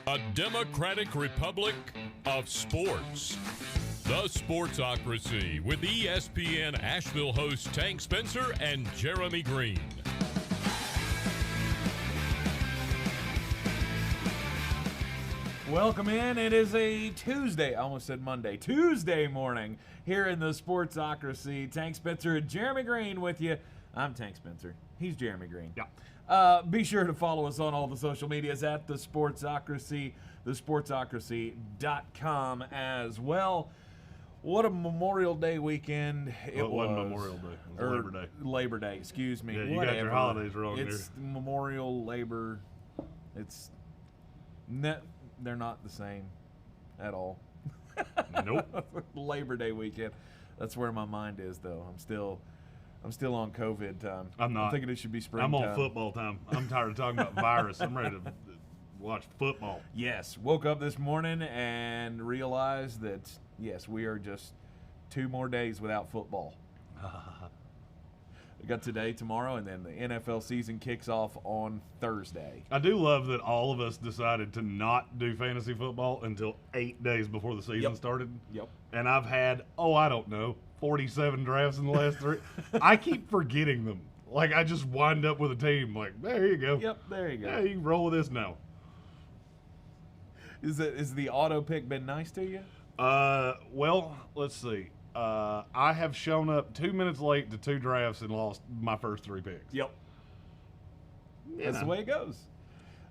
A democratic republic of sports. The Sportsocracy with ESPN Asheville hosts Tank Spencer and Jeremy Greene. Welcome in. It is a Tuesday, I almost said Monday, Tuesday morning here in the Sportsocracy. Tank Spencer and Jeremy Greene with you. I'm Tank Spencer. He's Jeremy Greene. Yeah. Be sure to follow us on all the social medias at the Sportsocracy, thesportsocracy.com as well. What a Memorial Day weekend it was. It wasn't Memorial Day. It was Labor Day. Labor Day, excuse me. Yeah, you Whatever. got your holidays wrong here. It's Memorial, Labor. It's they're not the same at all. Nope. Labor Day weekend. That's where my mind is, though. I'm still on COVID time. I'm not. I'm thinking it should be spring I'm time. on football time. I'm tired of talking about virus. I'm ready to watch football. Yes. Woke up this morning and realized that, yes, we are just 2 more days without football. We got today, tomorrow, and then the NFL season kicks off on Thursday. I do love that all of us decided to not do fantasy football until 8 days before the season started. Yep. And I've had, 47 drafts in the last 3. I keep forgetting them. Like, I just wind up with a team. Like, there you go. Yep, there you go. Yeah, you can roll with this now. Is the auto pick been nice to you? Well, let's see. I have shown up 2 minutes late to 2 drafts and lost my first 3 picks. Yep. That's the way it goes.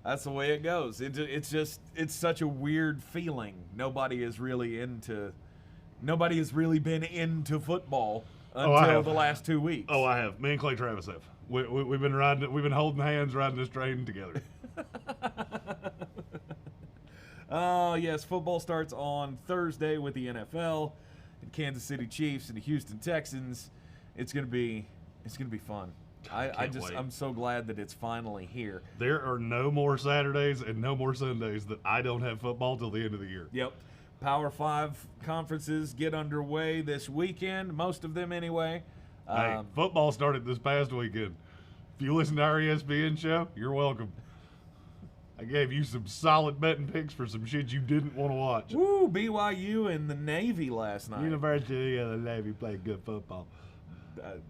That's the way it goes. It's such a weird feeling. Nobody has really been into football until the last 2 weeks. Oh, I have. Me and Clay Travis have. We've been holding hands, riding this train together. Yes, football starts on Thursday with the NFL and Kansas City Chiefs and the Houston Texans. It's gonna be fun. I'm so glad that it's finally here. There are no more Saturdays and no more Sundays that I don't have football till the end of the year. Yep. Power 5 conferences get underway this weekend, most of them anyway. Hey, football started this past weekend. If you listen to our ESPN show, you're welcome. I gave you some solid betting picks for some shit you didn't want to watch. Woo, BYU and the Navy last night. University of the Navy played good football.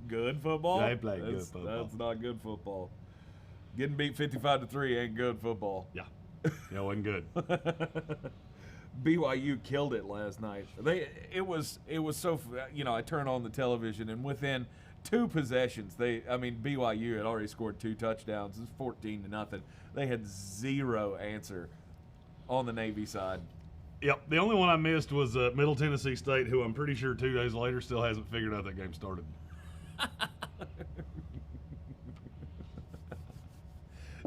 Good football? They played good football. That's not good football. Getting beat 55-3 ain't good football. Yeah. Yeah, it wasn't good. BYU killed it last night. It was so, I turned on the television and within 2 possessions, BYU had already scored 2 touchdowns. It was 14-0. They had 0 answer on the Navy side. Yep. The only one I missed was Middle Tennessee State, who I'm pretty sure 2 days later still hasn't figured out that game started.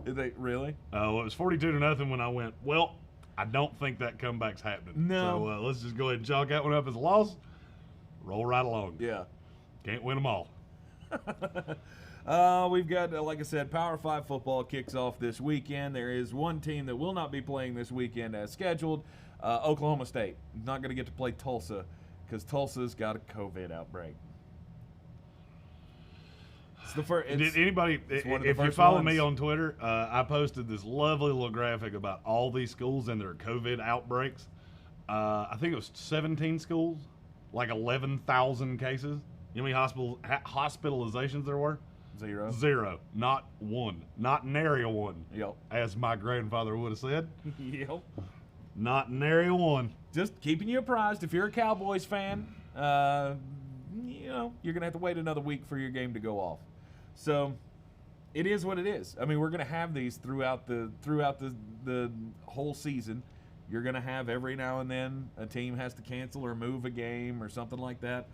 Did they really? Oh, it was 42-0 when I went, well, I don't think that comeback's happening. No. So let's just go ahead and chalk that one up as a loss. Roll right along. Yeah. Can't win them all. We've got, like I said, Power 5 football kicks off this weekend. There is one team that will not be playing this weekend as scheduled. Oklahoma State. Not going to get to play Tulsa because Tulsa's got a COVID outbreak. It's the first. Did anybody, if you follow me on Twitter, I posted this lovely little graphic about all these schools and their COVID outbreaks. I think it was 17 schools, like 11,000 cases. You know how many hospitalizations there were? 0. 0. Not 1. Not nary a 1. Yep. As my grandfather would have said. Yep. Not nary a 1. Just keeping you apprised. If you're a Cowboys fan, you're going to have to wait another week for your game to go off. So it is what it is. I mean, we're going to have these throughout the whole season. You're going to have every now and then a team has to cancel or move a game or something like that.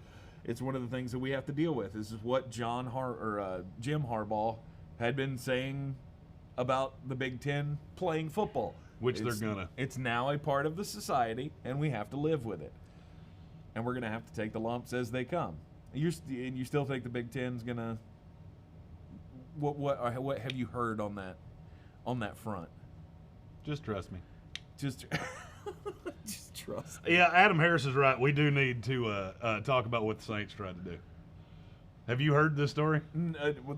It's one of the things that we have to deal with. This is what Jim Harbaugh had been saying about the Big Ten playing football. Which they're gonna. It's now a part of the society, and we have to live with it. And we're gonna have to take the lumps as they come. You still think the Big Ten's gonna? What have you heard on that front? Just trust me. Just trust. Yeah, Adam Harris is right. We do need to talk about what the Saints tried to do. Have you heard this story?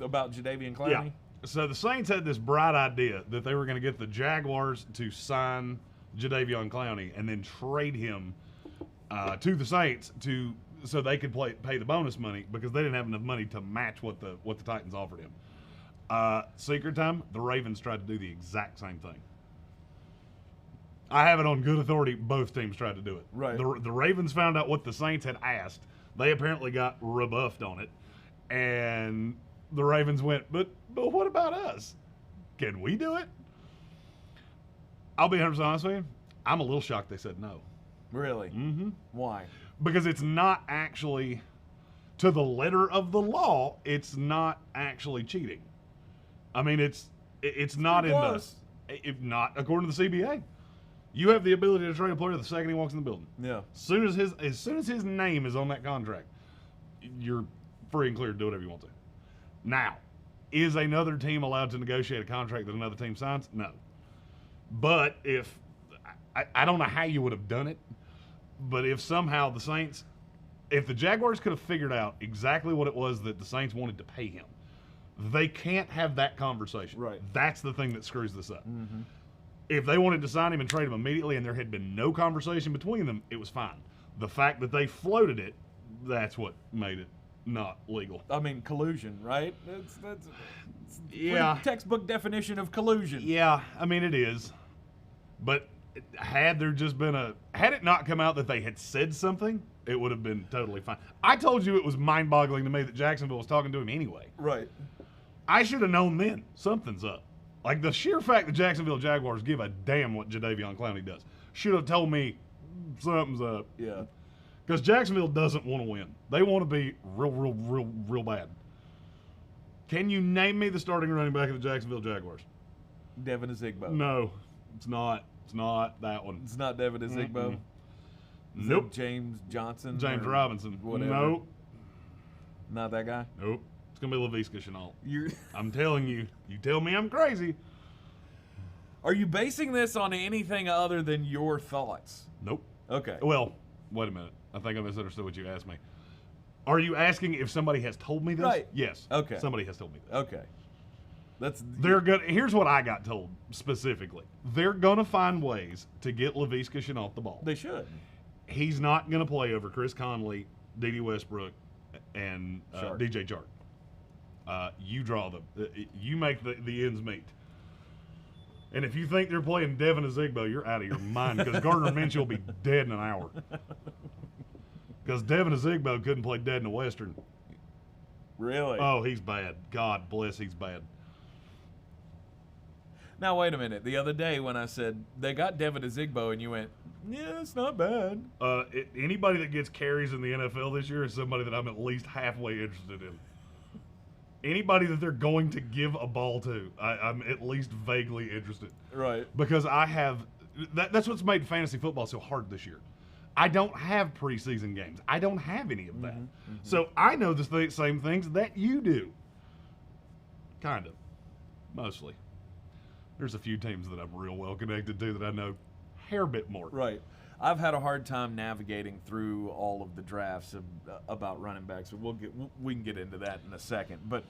About Jadeveon Clowney? Yeah. So the Saints had this bright idea that they were going to get the Jaguars to sign Jadeveon Clowney and then trade him to the Saints so they could pay the bonus money because they didn't have enough money to match what the Titans offered him. Secret time, the Ravens tried to do the exact same thing. I have it on good authority. Both teams tried to do it. Right. The Ravens found out what the Saints had asked. They apparently got rebuffed on it, and the Ravens went, but what about us? Can we do it? I'll be 100% honest with you. I'm a little shocked they said no. Really? Mm-hmm. Why? Because it's not actually, to the letter of the law, it's not actually cheating. I mean, it's not in close. if not according to the CBA. You have the ability to trade a player the second he walks in the building. Yeah. As soon as his name is on that contract, you're free and clear to do whatever you want to. Now, is another team allowed to negotiate a contract that another team signs? No. But if I don't know how you would have done it, but if somehow if the Jaguars could have figured out exactly what it was that the Saints wanted to pay him, they can't have that conversation. Right. That's the thing that screws this up. Mm-hmm. If they wanted to sign him and trade him immediately and there had been no conversation between them, it was fine. The fact that they floated it, that's what made it not legal. I mean, collusion, right? That's yeah. Textbook definition of collusion. Yeah, I mean, it is. But had it not come out that they had said something, it would have been totally fine. I told you it was mind-boggling to me that Jacksonville was talking to him anyway. Right. I should have known then something's up. Like the sheer fact the Jacksonville Jaguars give a damn what Jadeveon Clowney does should have told me something's up. Yeah. Because Jacksonville doesn't want to win. They want to be real bad. Can you name me the starting running back of the Jacksonville Jaguars? Devin Azigbo. No, it's not. It's not that one. It's not Devin Azigbo. Nope. James Johnson. James or Robinson. Whatever. Nope. Not that guy. Nope. It's gonna be Laviska Shenault. You're. I'm telling you. You tell me I'm crazy. Are you basing this on anything other than your thoughts? Nope. Okay. Well, wait a minute. I think I misunderstood what you asked me. Are you asking if somebody has told me this? Right. Yes. Okay. Somebody has told me this. Okay. They're gonna. Here's what I got told specifically. They're gonna find ways to get Laviska Shenault the ball. They should. He's not gonna play over Chris Conley, D.D. Westbrook, and DJ Chark. You draw them. You make the ends meet. And if you think they're playing Devin Azigbo, you're out of your mind because Gardner Minshew will be dead in an hour. Because Devin Azigbo couldn't play dead in the Western. Really? Oh, he's bad. God bless, he's bad. Now, wait a minute. The other day when I said they got Devin Azigbo and you went, yeah, it's not bad. Anybody that gets carries in the NFL this year is somebody that I'm at least halfway interested in. Anybody that they're going to give a ball to, I'm at least vaguely interested. Right. Because I have that's what's made fantasy football so hard this year. I don't have preseason games. I don't have any of that. Mm-hmm. So I know the same things that you do. Kind of. Mostly. There's a few teams that I'm real well connected to that I know a hair bit more. Right. I've had a hard time navigating through all of the drafts about running backs. We can get into that in a second. But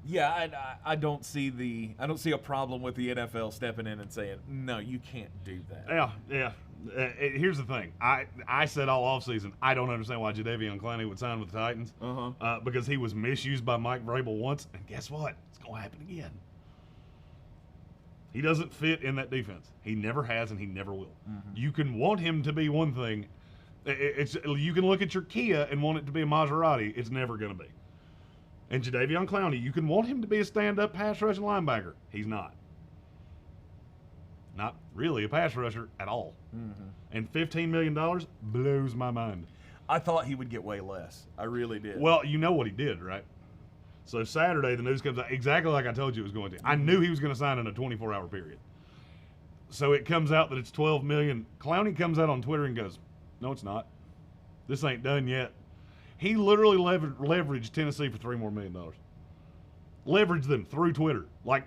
yeah, I don't see a problem with the NFL stepping in and saying, no, you can't do that. Yeah. Here's the thing. I said all offseason, I don't understand why Jadeveon Clowney would sign with the Titans. Because he was misused by Mike Vrabel once, and guess what? It's going to happen again. He doesn't fit in that defense. He never has, and he never will. Mm-hmm. You can want him to be one thing. You can look at your Kia and want it to be a Maserati. It's never going to be. And Jadeveon Clowney, you can want him to be a stand-up pass rushing linebacker. He's not. Not really a pass rusher at all. Mm-hmm. And $15 million blows my mind. I thought he would get way less. I really did. Well, you know what he did, right? So Saturday, the news comes out exactly like I told you it was going to. I knew he was going to sign in a 24-hour period. So it comes out that it's $12 million. Clowney comes out on Twitter and goes, no, it's not. This ain't done yet. He literally leveraged Tennessee for $3 more million. Leveraged them through Twitter. Like,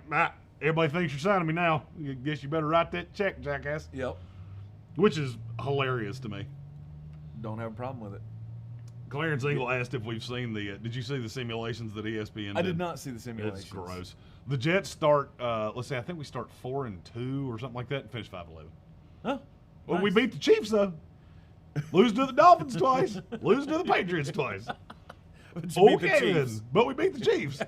everybody thinks you're signing me now. I guess you better write that check, jackass. Yep. Which is hilarious to me. Don't have a problem with it. Clarence Engel asked if we've seen the. Did you see the simulations that ESPN did? I did not see the simulations. It's gross. The Jets start. Let's see. I think we start 4-2 or something like that, and finish 5-11. Huh? Well, Nice. we beat the Chiefs though. Lose to the Dolphins twice. Lose to the Patriots twice. But you beat the Okay, Chiefs. then. But we beat the Chiefs.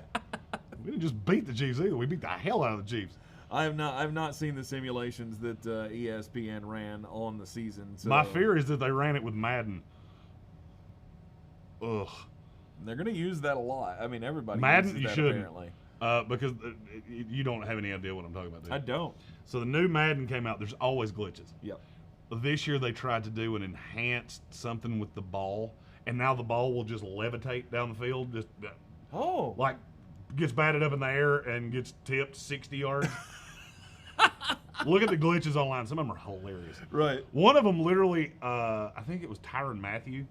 We didn't just beat the Chiefs either. We beat the hell out of the Chiefs. I've not seen the simulations that ESPN ran on the season. So My fear is that they ran it with Madden. Ugh. they're going to use that a lot. I mean, everybody Madden, uses you that shouldn't. apparently. Because you don't have any idea what I'm talking about, do you? I don't. So the new Madden came out. There's always glitches. Yep. This year they tried to do an enhanced something with the ball, and now the ball will just levitate down the field, just Oh. like gets batted up in the air and gets tipped 60 yards. Look at the glitches online. Some of them are hilarious. Right. One of them literally, I think it was Tyrann Mathieu,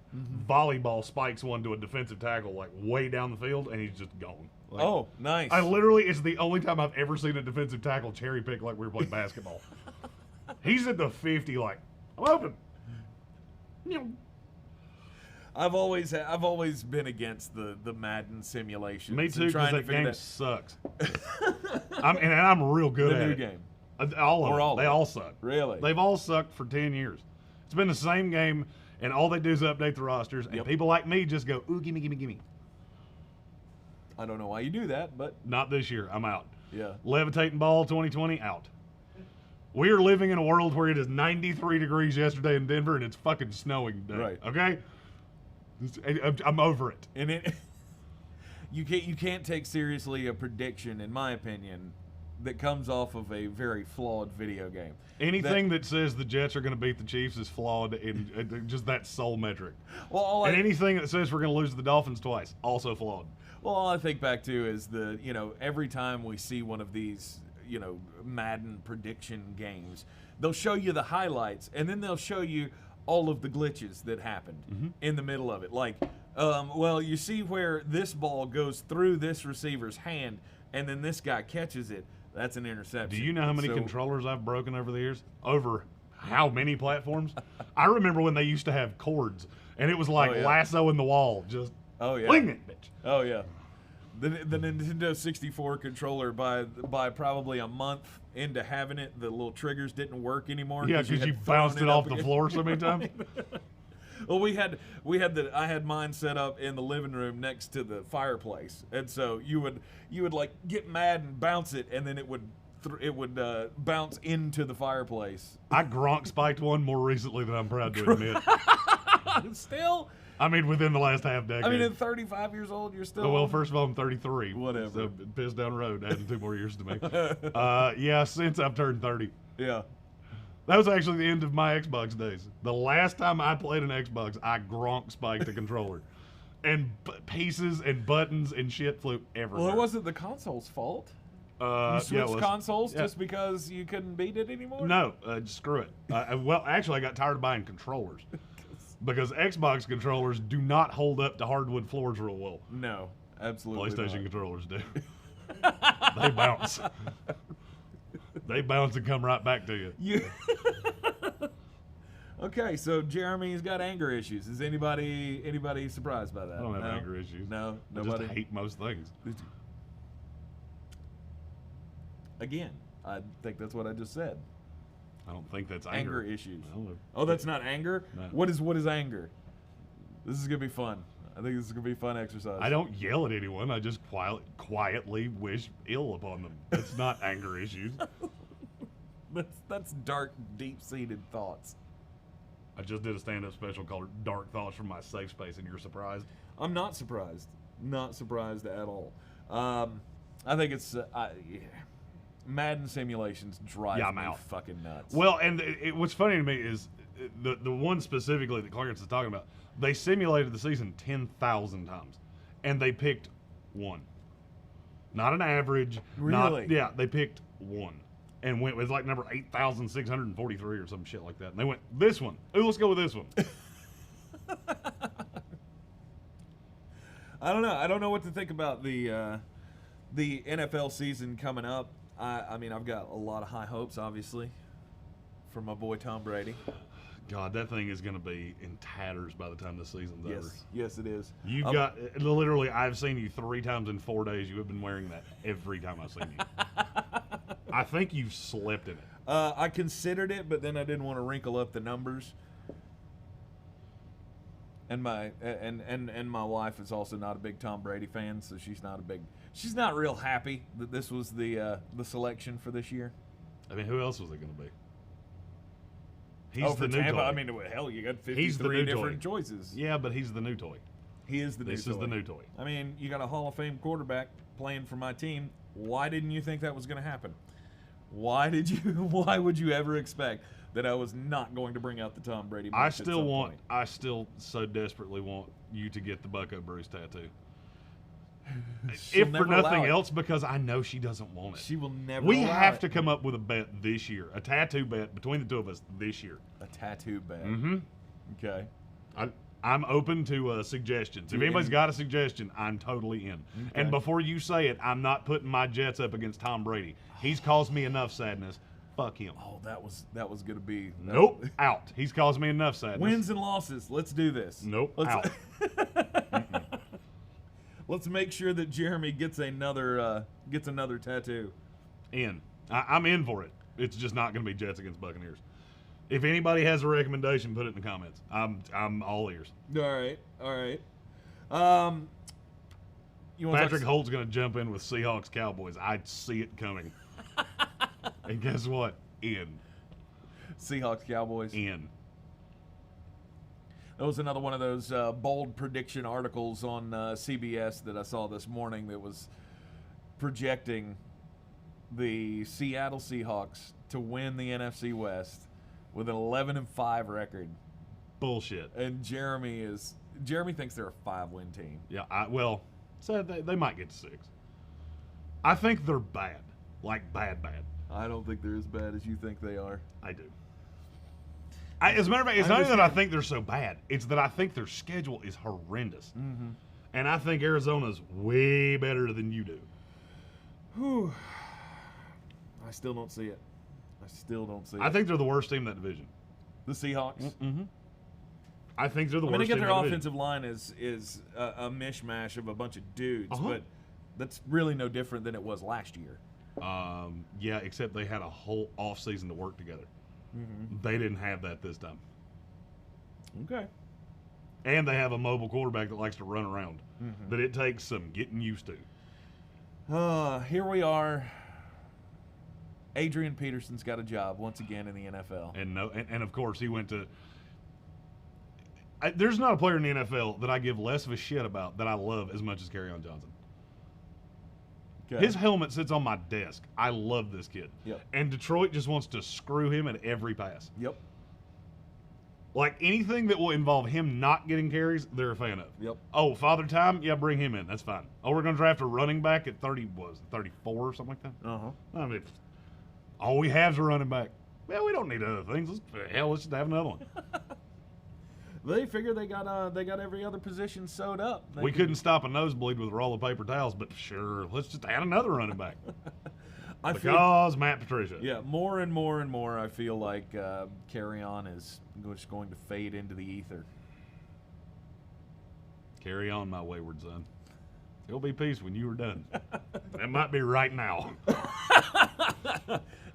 volleyball spikes one to a defensive tackle like way down the field, and he's just gone. Like, Oh, nice. it's the only time I've ever seen a defensive tackle cherry pick like we were playing basketball. He's at the 50 like, I'm open. I've always been against the Madden simulations. Me and too, because trying to that figure game sucks. I'm real good the at new it. game. All of Or them. all They of them. all suck. Really? They've all sucked for 10 years. It's been the same game, and all they do is update the rosters, and Yep. people like me just go, ooh, gimme, gimme, gimme. I don't know why you do that, but Not this year. I'm out. yeah. Levitating ball 2020, out. We are living in a world where it is 93 degrees yesterday in Denver, and it's fucking snowing today. Right. Okay? I'm over it. And it you can't take seriously a prediction, in my opinion, that comes off of a very flawed video game. Anything that says the Jets are going to beat the Chiefs is flawed in just that sole metric. Well, And anything that says we're going to lose to the Dolphins twice, also flawed. Well, all I think back to is every time we see one of these, Madden prediction games, they'll show you the highlights, and then they'll show you all of the glitches that happened in the middle of it. Like, well, you see where this ball goes through this receiver's hand, and then this guy catches it. That's an interception. Do you know how many controllers I've broken over the years? Over how many platforms? I remember when they used to have cords, and it was like lassoing the wall. Just fling it, bitch. Oh, yeah. The Nintendo 64 controller, by probably a month into having it, the little triggers didn't work anymore. Yeah, because you bounced it off the floor so many times. Well, I had mine set up in the living room next to the fireplace, and so you would like get mad and bounce it, and then it would bounce into the fireplace. I Gronk spiked one more recently than I'm proud to admit. Still, I mean, within the last half decade. I mean, at 35 years old, you're still. Well, first of all, I'm 33. Whatever. So piss down the road, adding 2 more years to me. Yeah, since I've turned 30. Yeah. That was actually the end of my Xbox days. The last time I played an Xbox, I Gronk spiked a controller. And pieces and buttons and shit flew everywhere. Well, it wasn't the console's fault. You switched consoles just because you couldn't beat it anymore? No, screw it. Well, actually, I got tired of buying controllers. Because Xbox controllers do not hold up to hardwood floors real well. No, absolutely PlayStation not. controllers do. They bounce. They bounce and come right back to you. Okay, so Jeremy's got anger issues. Is anybody surprised by that? I don't have anger issues. No, I nobody. just hate most things. Again, I think that's what I just said. I don't think that's Anger issues. I don't know. Oh, that's not anger? No. What is anger? This is going to be fun. I think this is going to be a fun exercise. I don't yell at anyone. I just quietly wish ill upon them. It's not anger issues. That's dark, deep-seated thoughts. I just did a stand-up special called Dark Thoughts from My Safe Space, and you're surprised? I'm not surprised. Not surprised at all. I think it's Madden simulations drive me fucking nuts. Well, and what's funny to me is the one specifically that Clarence is talking about, they simulated the season 10,000 times, and they picked one. Not an average. Really? They picked one. And went with like number 8,643 or some shit like that. And they went, this one. Ooh, let's go with this one. I don't know. I don't know what to think about the NFL season coming up. I mean, I've got a lot of high hopes, obviously, for my boy Tom Brady. God, that thing is going to be in tatters by the time the season's over. Yes, it is. You've got literally. I've seen you 3 times in 4 days. You have been wearing that every time I've seen you. I think you've slept in it. I considered it, but then I didn't want to wrinkle up the numbers. And my my wife is also not a big Tom Brady fan, so she's not real happy that this was the selection for this year. I mean, who else was it going to be? He's the new Tampa. Toy. I mean, hell, you got 53 different choices. Yeah, but he's the new toy. He is the new toy. This is the new toy. I mean, you got a Hall of Fame quarterback playing for my team. Why didn't you think that was going to happen? Why would you ever expect that I was not going to bring out the Tom Brady? I still so desperately want you to get the Bucko Bruce tattoo. If for nothing else, because I know she doesn't want it. She will never. We have to come up with a bet this year, a tattoo bet between the two of us this year. A tattoo bet. Mm-hmm. Okay. I'm open to suggestions. If anybody's got a suggestion, I'm totally in. Okay. And before you say it, I'm not putting my Jets up against Tom Brady. He's caused me enough sadness. Fuck him. Oh, that was gonna be. Nope. Out. He's caused me enough sadness. Wins and losses. Let's do this. Nope. Out. Let's make sure that Jeremy gets another tattoo. In. I'm in for it. It's just not going to be Jets against Buccaneers. If anybody has a recommendation, put it in the comments. I'm all ears. All right. Patrick Holt's going to jump in with Seahawks Cowboys. I see it coming. And guess what? In. Seahawks Cowboys. In. That was another one of those bold prediction articles on CBS that I saw this morning that was projecting the Seattle Seahawks to win the NFC West with an 11-5 record. Bullshit. And Jeremy thinks they're a 5-win team. Yeah, so they might get to 6. I think they're bad. Like bad. I don't think they're as bad as you think they are. I do. As a matter of fact, it's not even that I think they're so bad. It's that I think their schedule is horrendous. Mm-hmm. And I think Arizona's way better than you do. Whew. I still don't see it. I think they're the worst team in that division. The Seahawks? Mm-hmm. I think they're the worst team in that division. Their offensive line is a mishmash of a bunch of dudes, but that's really no different than it was last year. Yeah, except they had a whole offseason to work together. Mm-hmm. They didn't have that this time. Okay. And they have a mobile quarterback that likes to run around. Mm-hmm. That it takes some getting used to. Here we are. Adrian Peterson's got a job once again in the NFL. And of course he went to. There's not a player in the NFL that I give less of a shit about that I love as much as Kerryon Johnson. Okay. His helmet sits on my desk. I love this kid. Yep. And Detroit just wants to screw him at every pass. Yep. Like anything that will involve him not getting carries, they're a fan of. Yep. Oh, Father Time? Yeah, bring him in. That's fine. Oh, we're going to draft a running back at 34 or something like that? Uh-huh. I mean, all we have is a running back. Well, we don't need other things. Let's just have another one. They figure they got every other position sewed up. We couldn't stop a nosebleed with a roll of paper towels, but sure, let's just add another running back. Because Matt Patricia. Yeah, more and more, I feel like Kerryon is just going to fade into the ether. Carry on, my wayward son. There'll be peace when you are done. That might be right now.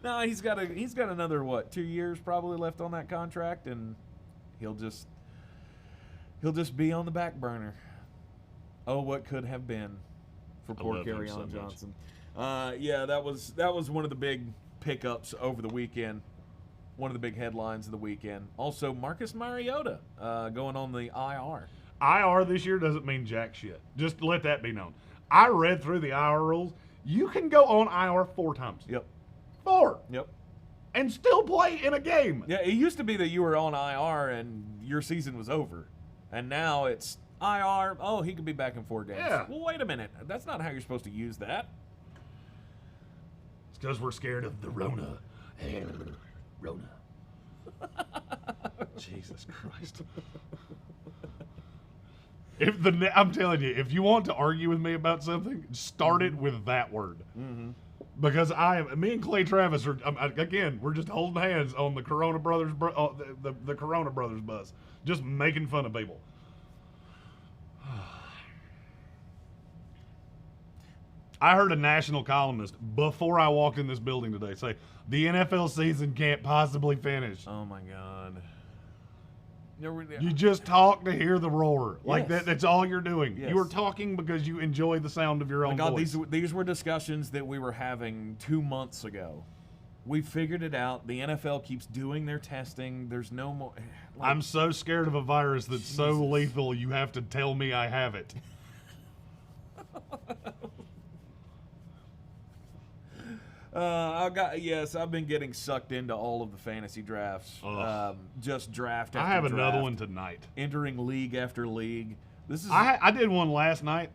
No, he's got another 2 years probably left on that contract, and he'll just be on the back burner. Oh, what could have been for poor Kerryon Johnson. Yeah, that was one of the big pickups over the weekend. One of the big headlines of the weekend. Also, Marcus Mariota going on the IR. IR this year doesn't mean jack shit. Just let that be known. I read through the IR rules. You can go on IR 4 times. Yep. 4. Yep. And still play in a game. Yeah, it used to be that you were on IR and your season was over. And now it's IR. Oh, he could be back in 4 games. Yeah. Well, wait a minute. That's not how you're supposed to use that. It's because we're scared of the Rona. Rona. Jesus Christ. I'm telling you, if you want to argue with me about something, start it with that word. Mm-hmm. Because me and Clay Travis are, again, we're just holding hands on the Corona Brothers, the Corona Brothers bus, just making fun of people. I heard a national columnist before I walked in this building today say, the NFL season can't possibly finish. Oh, my God. You just talk to hear the roar. Like Yes. that's all you're doing. Yes. You are talking because you enjoy the sound of your own voice. These were discussions that we were having 2 months ago. We figured it out. The NFL keeps doing their testing. There's no more. I'm so scared of a virus that's so lethal you have to tell me I have it. I've been getting sucked into all of the fantasy drafts. Just draft after I have draft, another one tonight. Entering league after league. This is I did one last night.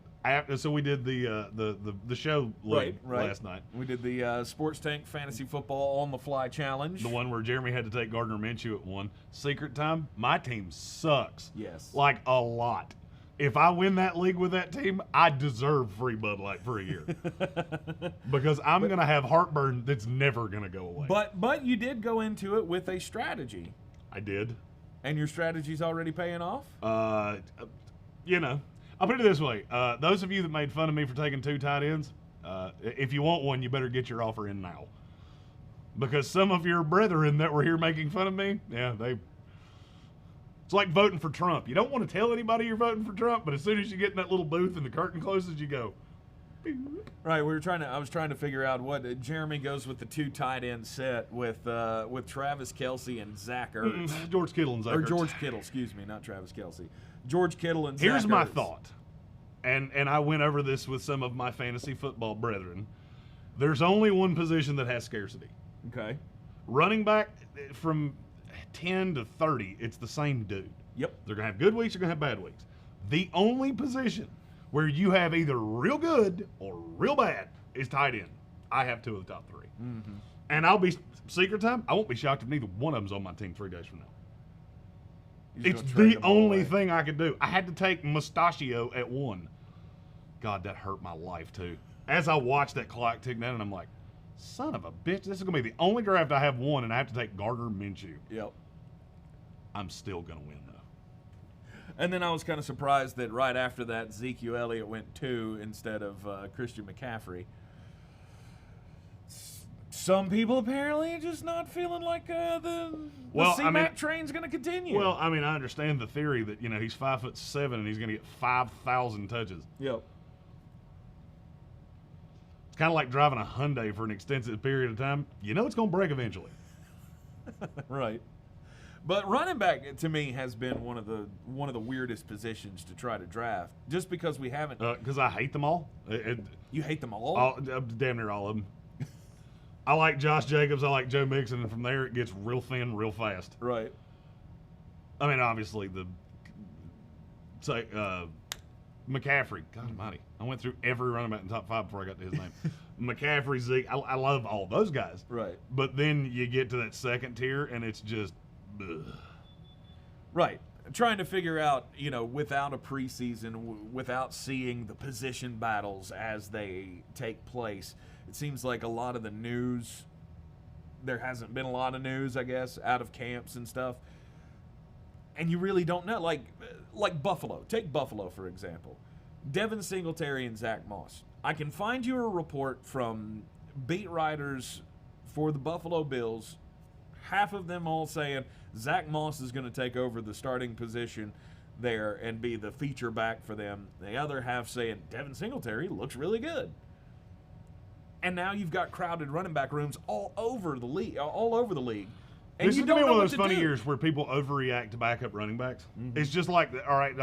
So we did the show league last night. We did the Sports Tank Fantasy Football on the Fly Challenge. The one where Jeremy had to take Gardner Minshew at one. Secret time, my team sucks. Yes. Like a lot. If I win that league with that team, I deserve free Bud Light for a year. Because I'm going to have heartburn that's never going to go away. But you did go into it with a strategy. I did. And your strategy's already paying off? You know, I'll put it this way. Those of you that made fun of me for taking 2 tight ends, if you want one, you better get your offer in now. Because some of your brethren that were here making fun of me, it's like voting for Trump. You don't want to tell anybody you're voting for Trump, but as soon as you get in that little booth and the curtain closes, you go. Right, I was trying to figure out what Jeremy goes with the 2 tight end set with Travis Kelce and Zach Ertz. George Kittle and Zach Or Ertz. George Kittle, excuse me, not Travis Kelce. George Kittle and Zach Here's my Ertz. thought, and I went over this with some of my fantasy football brethren. There's only one position that has scarcity. Okay. Running back from 10 to 30, it's the same dude. Yep. They're going to have good weeks, they're going to have bad weeks. The only position where you have either real good or real bad is tight end. I have 2 of the top 3. Mm-hmm. And I'll be, secret time, I won't be shocked if neither one of them's on my team 3 days from now. It's the only thing I could do. I had to take Mustachio at 1. God, that hurt my life, too. As I watched that clock tick down, and I'm like, son of a bitch, this is going to be the only draft I have won, and I have to take Gardner Minshew. Yep. I'm still going to win, though. And then I was kind of surprised that right after that, Ezekiel Elliott went 2 instead of Christian McCaffrey. Some people apparently are just not feeling like the C-Mac train's going to continue. Well, I mean, I understand the theory that, he's 5'7" and he's going to get 5,000 touches. Yep. It's kind of like driving a Hyundai for an extensive period of time. You know it's going to break eventually. Right. But running back, to me, has been one of the weirdest positions to try to draft, just because we haven't. Because I hate them all. You hate them all? Damn near all of them. I like Josh Jacobs. I like Joe Mixon, and from there it gets real thin real fast. Right. I mean, obviously McCaffrey. God almighty. I went through every running back in the top 5 before I got to his name. McCaffrey, Zeke. I love all those guys. Right. But then you get to that second tier, and it's just. Ugh. Right. Trying to figure out, without a preseason, without seeing the position battles as they take place, it seems like a lot of the news, there hasn't been a lot of news, I guess, out of camps and stuff. And you really don't know. Like Buffalo. Take Buffalo, for example. Devin Singletary and Zach Moss. I can find you a report from beat writers for the Buffalo Bills, half of them all saying Zach Moss is going to take over the starting position there and be the feature back for them. The other half saying Devin Singletary looks really good. And now you've got crowded running back rooms all over the league. And this you is don't going to be know one what of those to funny do. years where people overreact to backup running backs. Mm-hmm. It's just like, all right,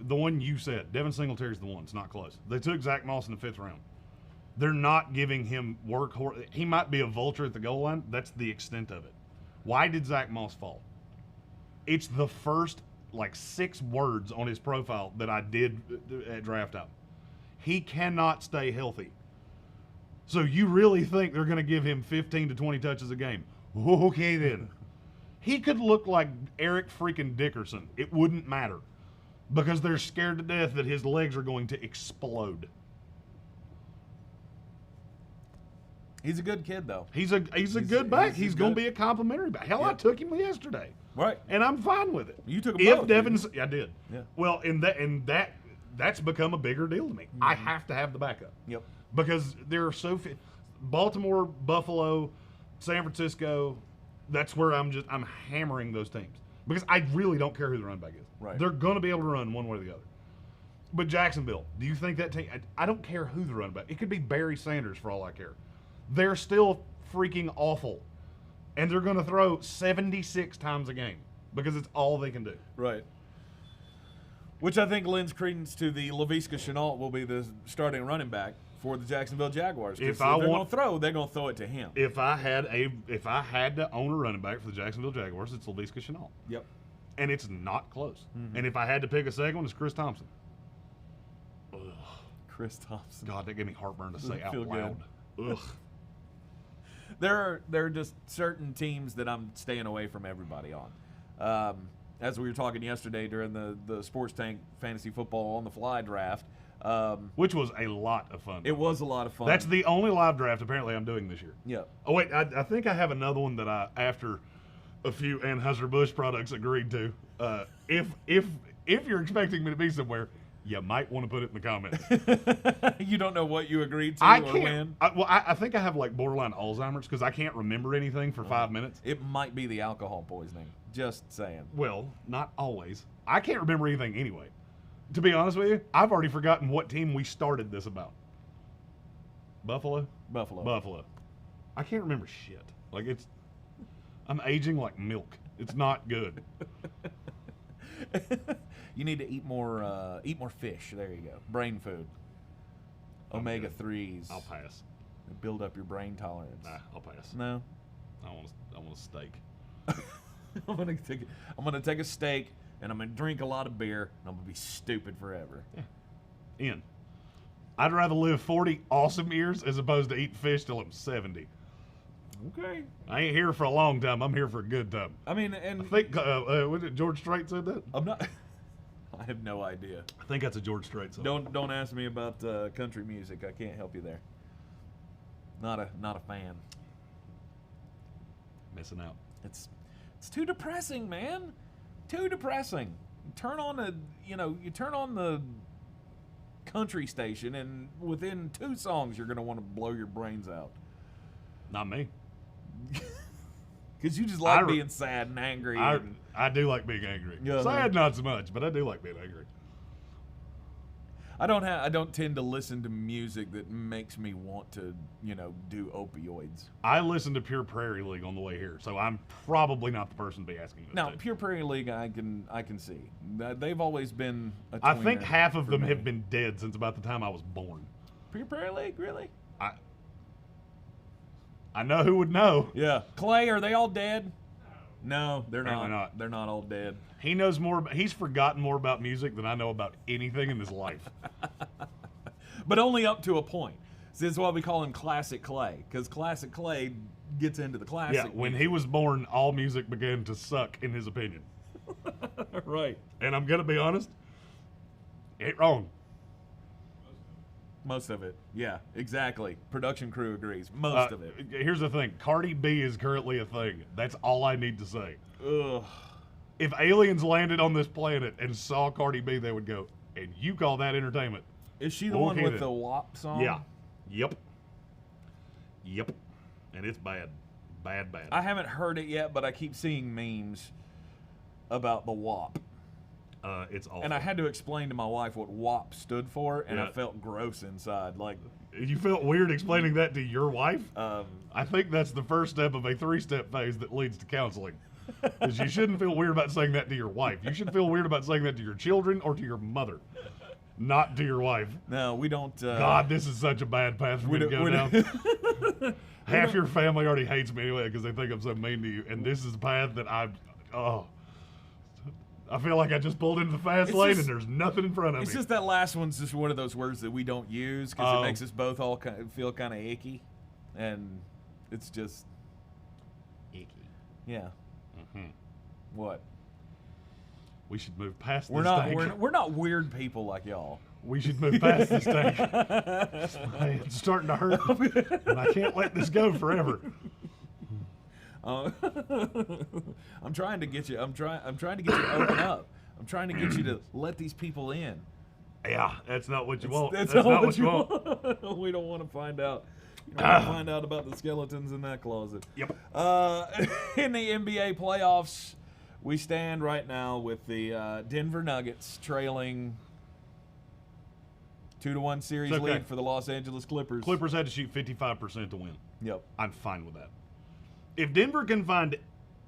the one you said, Devin Singletary's the one. It's not close. They took Zach Moss in the 5th round. They're not giving him work. He might be a vulture at the goal line. That's the extent of it. Why did Zach Moss fall? It's the first 6 words on his profile that I did at draft out. He cannot stay healthy. So you really think they're going to give him 15 to 20 touches a game? Okay, then. He could look like Eric freaking Dickerson. It wouldn't matter because they're scared to death that his legs are going to explode. He's a good kid, though. He's a good back. He's going to be a complimentary back. Hell, I took him yesterday. Right. And I'm fine with it. You took him both. I did. Yeah. Well, that's become a bigger deal to me. Mm-hmm. I have to have the backup. Yep. Because there are so few. Baltimore, Buffalo, San Francisco, that's where I'm hammering those teams. Because I really don't care who the running back is. Right. They're going to be able to run one way or the other. But Jacksonville, do you think that team, I don't care who the running back. It could be Barry Sanders for all I care. They're still freaking awful. And they're going to throw 76 times a game because it's all they can do. Right. Which I think lends credence to the Laviska Shenault will be the starting running back for the Jacksonville Jaguars. If they're going to throw, they're going to throw it to him. If I had to own a running back for the Jacksonville Jaguars, it's Laviska Shenault. Yep. And it's not close. Mm-hmm. And if I had to pick a second one, it's Chris Thompson. Ugh. Chris Thompson. God, that gave me heartburn to say out loud. Ugh. There are just certain teams that I'm staying away from everybody on. As we were talking yesterday during the Sports Tank Fantasy Football on the Fly draft. Which was a lot of fun. It was a lot of fun. That's the only live draft apparently I'm doing this year. Yeah. Oh, wait, I think I have another one that after a few Anheuser-Busch products agreed to. If you're expecting me to be somewhere, you might want to put it in the comments. You don't know what you agreed to or when? I think I have like borderline Alzheimer's because I can't remember anything for 5 minutes. It might be the alcohol poisoning. Just saying. Well, not always. I can't remember anything anyway. To be honest with you, I've already forgotten what team we started this about. Buffalo. I can't remember shit. Like I'm aging like milk. It's not good. You need to eat more fish. There you go. Brain food. Omega-3s. I'll pass. Build up your brain tolerance. Nah, I'll pass. No. I want a steak. I'm gonna take a steak and I'm gonna drink a lot of beer and I'm gonna be stupid forever. Yeah. I'd rather live 40 awesome years as opposed to eat fish till I'm 70. Okay. I ain't here for a long time. I'm here for a good time. I mean, and I think was it George Strait said that? I'm not. I have no idea. I think that's a George Strait song. Don't ask me about country music. I can't help you there. Not a fan. Missing out. It's too depressing, man. Too depressing. You turn on the country station, and within 2 songs, you're gonna want to blow your brains out. Not me. Because you just like being sad and angry. I do like being angry. Sad, not so much, but I do like being angry. I don't tend to listen to music that makes me want to, do opioids. I listen to Pure Prairie League on the way here, so I'm probably not the person to be asking this. Now, Pure Prairie League, I can see. They've always been a tweener. I think half of them have been dead since about the time I was born. Pure Prairie League, really? I know who would know. Yeah. Clay, are they all dead? No, they're not. They're not all dead. He knows more. He's forgotten more about music than I know about anything in his life. But only up to a point. So this is why we call him Classic Clay, because Classic Clay gets into the classic. Yeah, when he was born, all music began to suck, in his opinion. Right. And I'm going to be honest, ain't wrong. Most of it. Yeah, exactly. Production crew agrees. Most of it. Here's the thing. Cardi B is currently a thing. That's all I need to say. Ugh. If aliens landed on this planet and saw Cardi B, they would go, and you call that entertainment? Is she the one with the WAP song? Yeah. Yep. And it's bad. Bad. I haven't heard it yet, but I keep seeing memes about the WAP. It's awful. And I had to explain to my wife what WAP stood for, and I felt gross inside. Like, you felt weird explaining that to your wife? I think that's the first step of a 3-step phase that leads to counseling. Because you shouldn't feel weird about saying that to your wife. You should feel weird about saying that to your children or to your mother, not to your wife. No, we don't. God, this is such a bad path for me to go down. Half your family already hates me anyway because they think I'm so mean to you, and this is a path that I feel like I just pulled into the fast lane and there's nothing in front of me. It's just that last one's just one of those words that we don't use because it makes us both all feel kind of icky, and it's just icky. Yeah. Mm-hmm. What? We should move past We're not weird people like y'all. We should move past this thing. It's starting to hurt, and I can't let this go forever. I'm trying to get you. I'm trying to get you to open up. I'm trying to get you to let these people in. Yeah, that's not what you want. That's not what you want. We don't want to find out. You don't want to find out about the skeletons in that closet. Yep. In the NBA playoffs, we stand right now with the Denver Nuggets trailing 2-1 series lead for the Los Angeles Clippers. Clippers had to shoot 55% to win. Yep. I'm fine with that. If Denver can find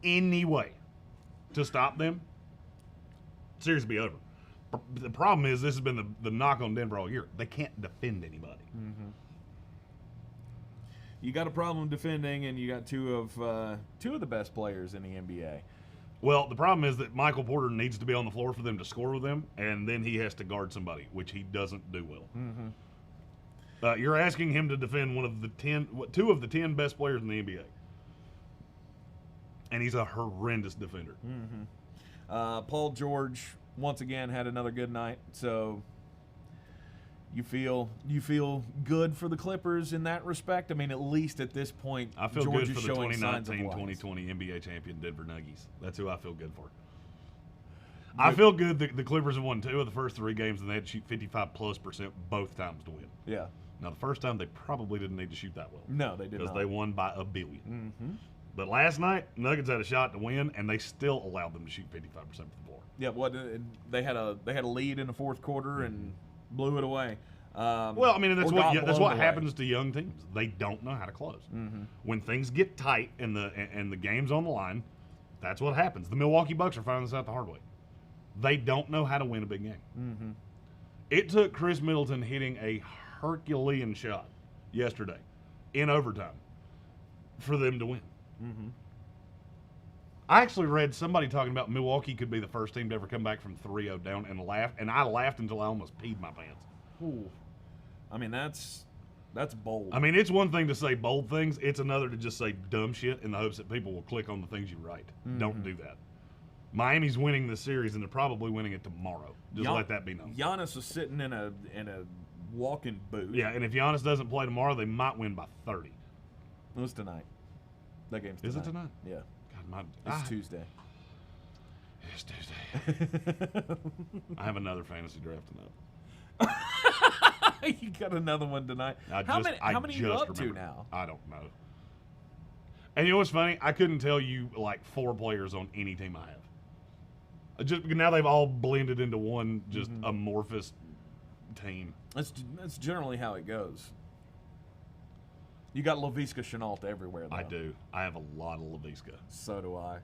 any way to stop them, series will be over. The problem is this has been the knock on Denver all year. They can't defend anybody. Mm-hmm. You got a problem defending, and you got two of the best players in the NBA. Well, the problem is that Michael Porter needs to be on the floor for them to score with them, and then he has to guard somebody, which he doesn't do well. Mm-hmm. You're asking him to defend two of the 10 best players in the NBA, and he's a horrendous defender. Mm-hmm. Paul George once again had another good night, so you feel good for the Clippers in that respect. I mean, at least at this point, I feel George good for is the showing signs of 2019-2020 NBA champion Denver Nuggets. That's who I feel good for. I feel good that the Clippers have won 2 of the first 3 games, and they had to shoot 55+% both times to win. Yeah. Now, the first time, they probably didn't need to shoot that well. No, they did not. Because they won by a billion. Mm-hmm. But last night, Nuggets had a shot to win, and they still allowed them to shoot 55% from the floor. Yeah, they had a lead in the fourth quarter and blew it away. Well, I mean, that's what away. happens to young teams. They don't know how to close. Mm-hmm. When things get tight and the game's on the line, that's what happens. The Milwaukee Bucks are finding this out the hard way. They don't know how to win a big game. Mm-hmm. It took Chris Middleton hitting a Herculean shot yesterday in overtime for them to win. Mm-hmm. I actually read somebody talking about Milwaukee could be the first team to ever come back from 3-0 down and I laughed until I almost peed my pants. Ooh. I mean, that's bold. I mean, it's one thing to say bold things. It's another to just say dumb shit in the hopes that people will click on the things you write. Mm-hmm. Don't do that. Miami's winning this series, and they're probably winning it tomorrow. Just let that be known. Giannis is sitting in a walking boot. Yeah, and if Giannis doesn't play tomorrow, they might win by 30. It was tonight. That game's tonight. Is it tonight? Yeah. God, it's Tuesday. It's Tuesday. I have another fantasy draft tonight. You got another one tonight. How many are you up to now? I don't know. And you know what's funny? I couldn't tell you like 4 players on any team I have. Just now they've all blended into one just amorphous team. That's generally how it goes. You got Laviska Shenault everywhere, though. I do. I have a lot of Laviska. So do I.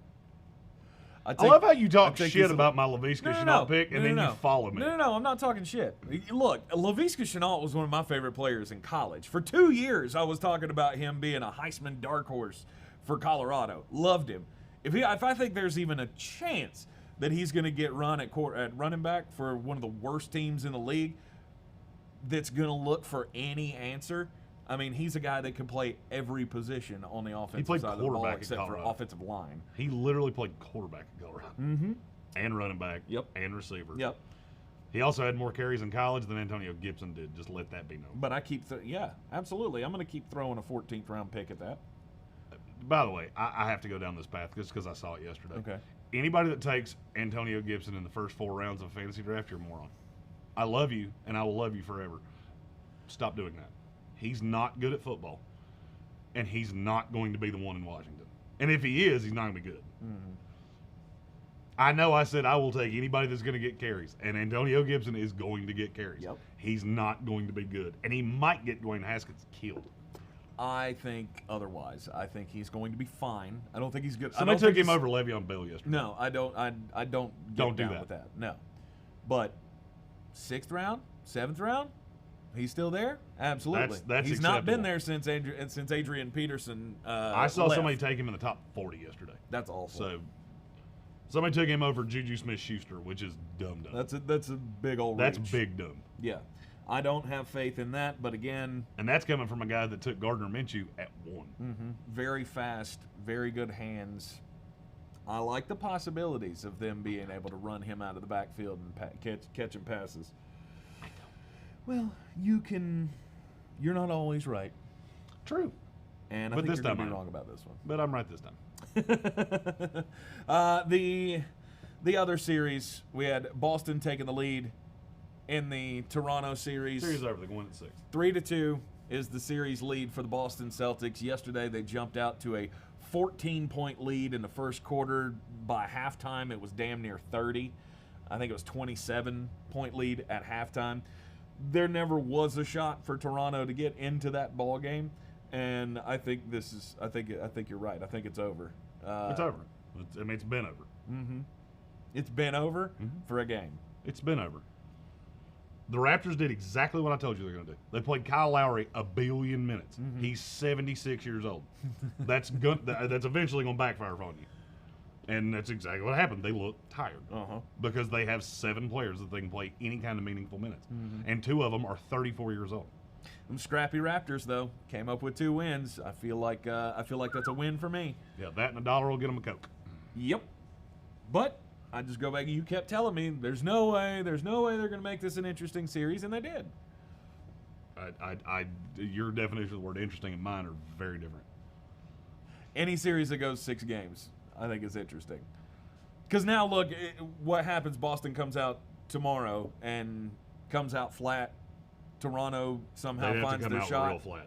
I love how you talk shit about my Laviska Shenault pick, and then you follow me. No, I'm not talking shit. Look, Laviska Shenault was one of my favorite players in college. For 2 years, I was talking about him being a Heisman dark horse for Colorado. Loved him. If I think there's even a chance that he's going to get run at running back for one of the worst teams in the league that's going to look for any answer, I mean, he's a guy that can play every position on the offensive side of the ball except for offensive line. He literally played quarterback at Colorado. Mm-hmm. And running back. Yep. And receiver. Yep. He also had more carries in college than Antonio Gibson did. Just let that be known. But I keep yeah, absolutely. I'm going to keep throwing a 14th round pick at that. By the way, I have to go down this path just because I saw it yesterday. Okay. Anybody that takes Antonio Gibson in the first 4 rounds of a fantasy draft, you're a moron. I love you, and I will love you forever. Stop doing that. He's not good at football, and he's not going to be the one in Washington. And if he is, he's not going to be good. Mm-hmm. I know I said I will take anybody that's going to get carries, and Antonio Gibson is going to get carries. Yep. He's not going to be good, and he might get Dwayne Haskins killed. I think otherwise. I think he's going to be fine. I don't think he's good. Somebody took him over Le'Veon Bell yesterday. No, I don't. I don't get down with that. No, but 6th round, 7th round, he's still there. Absolutely. That's he's acceptable. Not been there since Adrian Peterson. I saw left. somebody take him in the top 40 yesterday. That's awful. So somebody took him over Juju Smith-Schuster, which is dumb. That's a big old. That's reach. big dumb. Yeah. I don't have faith in that, but again... And that's coming from a guy that took Gardner Minshew at 1. Mm-hmm. Very fast, very good hands. I like the possibilities of them being able to run him out of the backfield and catching passes. Well, you're not always right. True. And I But think this you're going to time be I am. wrong about this one. But I'm right this time. The other series, we had Boston taking the lead in the Toronto series. Series over. They won at 6. 3-2 is the series lead for the Boston Celtics. Yesterday, they jumped out to a 14-point lead in the first quarter. By halftime, it was damn near 30. I think it was 27-point lead at halftime. There never was a shot for Toronto to get into that ball game, and I think this is. I think you're right. I think it's over. It's over. It's been over. Mm-hmm. It's been over for a game. It's been over. The Raptors did exactly what I told you they're going to do. They played Kyle Lowry a billion minutes. He's 76 years old. That's eventually going to backfire on you. And that's exactly what happened. They look tired because they have 7 players that they can play any kind of meaningful minutes, and 2 of them are 34 years old. Them scrappy Raptors, though, came up with 2 wins. I feel like that's a win for me. Yeah, that and $1 will get them a Coke. Yep. But I just go back. You kept telling me there's no way they're going to make this an interesting series, and they did. Your definition of the word interesting and mine are very different. Any series that goes 6 games, I think is interesting. Because now, look, what happens, Boston comes out tomorrow and comes out flat. Toronto somehow finds their shot. They have to come out real flat.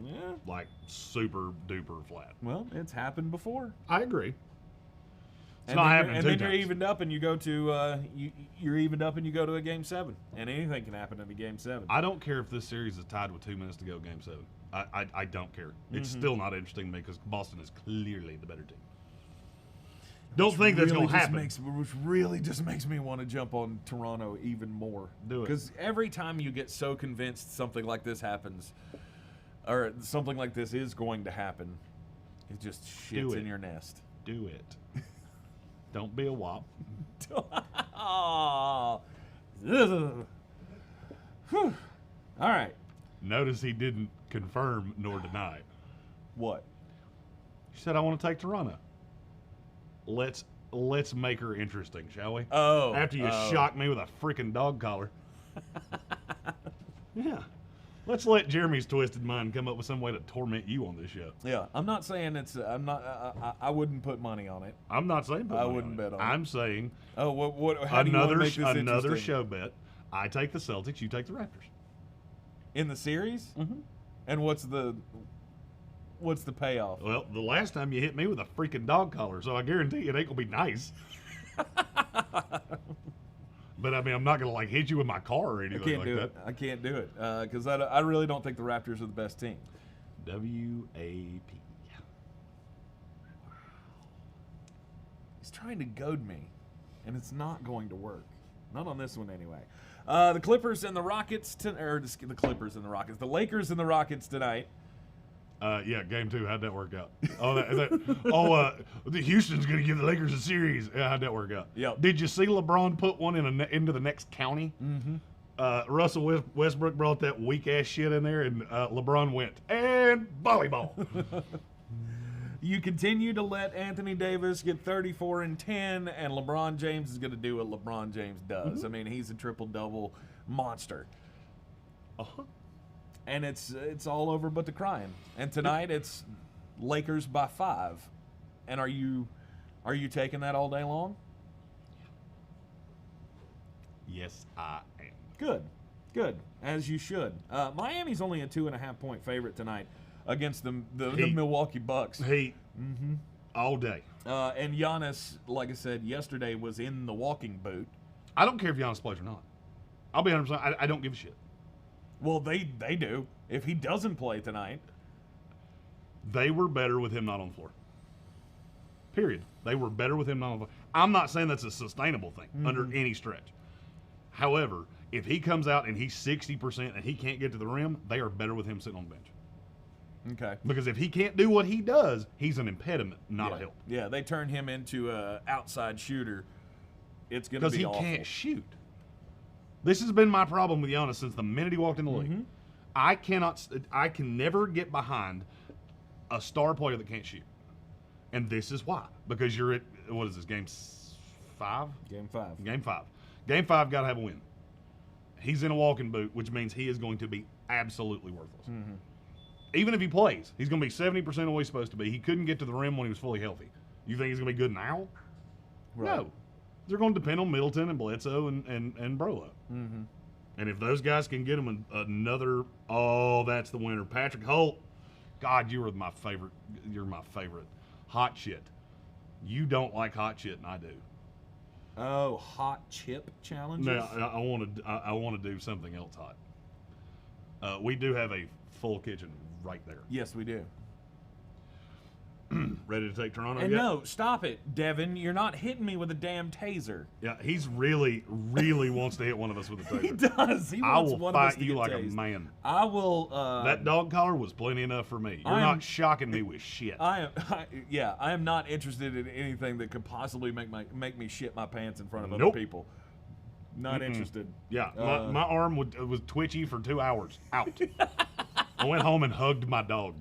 Yeah. Like super duper flat. Well, it's happened before. I agree. It's And not then happening and two then times. you're evened up and you go to you're evened up and you go to a game 7, and anything can happen in a game 7. I don't care if this series is tied with 2 minutes to go, game 7. I don't care. It's still not interesting to me because Boston is clearly the better team. Don't think that's going to happen. Which really just makes me want to jump on Toronto even more. Do it. Because every time you get so convinced something like this happens, or something like this is going to happen, it just shits in your nest. Do it. Don't be a wop. Oh. Whew. All right. Notice he didn't confirm nor deny. What? She said, I want to take Toronto. Let's make her interesting, shall we? Oh. After you shock me with a freaking dog collar. Yeah. Let's let Jeremy's twisted mind come up with some way to torment you on this show. Yeah, I'm not saying it's. I'm not. I wouldn't put money on it. I'm not saying put I money wouldn't on bet on it. I'm saying Oh, what? How do you want to make this another interesting? show bet. I take the Celtics, you take the Raptors. In the series? Mm-hmm. And what's the payoff? Well, the last time you hit me with a freaking dog collar, so I guarantee it ain't gonna be nice. But I mean, I'm not gonna like hit you with my car or anything like that. I can't do it because I really don't think the Raptors are the best team. WAP. He's trying to goad me, and it's not going to work. Not on this one anyway. The Clippers and the Rockets, the Clippers and the Rockets, the Lakers and the Rockets tonight. Yeah, game 2. How'd that work out? The Houston's going to give the Lakers a series. Yeah, how'd that work out? Yep. Did you see LeBron put one into the next county? Mm-hmm. Russell Westbrook brought that weak ass shit in there, and LeBron went and volleyball. You continue to let Anthony Davis get 34 and 10, and LeBron James is going to do what LeBron James does. Mm-hmm. I mean, he's a triple-double monster. Uh-huh. And it's all over but the crying. And tonight it's Lakers by 5. And are you taking that all day long? Yes, I am. Good. As you should. Miami's only a 2.5-point favorite tonight against the Milwaukee Bucks. Heat. Mm-hmm. All day. And Giannis, like I said yesterday, was in the walking boot. I don't care if Giannis plays or not. I'll be 100%. I don't give a shit. Well, they do. If he doesn't play tonight. They were better with him not on the floor. Period. They were better with him not on the floor. I'm not saying that's a sustainable thing under any stretch. However, if he comes out and he's 60% and he can't get to the rim, they are better with him sitting on the bench. Okay. Because if he can't do what he does, he's an impediment, not a help. Yeah, they turn him into an outside shooter. It's going to be awful. Because he can't shoot. This has been my problem with Giannis since the minute he walked in the league. I can never get behind a star player that can't shoot. And this is why. Because you're at, what is this, game 5? Game 5. Game 5. Game 5 got to have a win. he's in a walking boot, which means he is going to be absolutely worthless. Mm-hmm. Even if he plays, he's going to be 70% of what he's supposed to be. He couldn't get to the rim when he was fully healthy. You think he's going to be good now? Right. No. They're going to depend on Middleton and Bledsoe and Brolo. Mm-hmm. And if those guys can get him another, that's the winner. Patrick Holt, God, you're my favorite. You're my favorite. Hot shit. You don't like hot shit, and I do. Oh, hot chip challenges? No, I want to do something else hot. We do have a full kitchen right there. Yes, we do. Ready to take Toronto And yet? no, stop it, Devin. You're not hitting me with a damn taser. Yeah, he's really, really wants to hit one of us with a taser. He does. He wants one of us to get I will fight you like tased. a man. I will. That dog collar was plenty enough for me. You're not shocking me with shit. I am not interested in anything that could possibly make me shit my pants in front of other people. Not interested. Yeah, my arm was twitchy for 2 hours. Out. I went home and hugged my dog.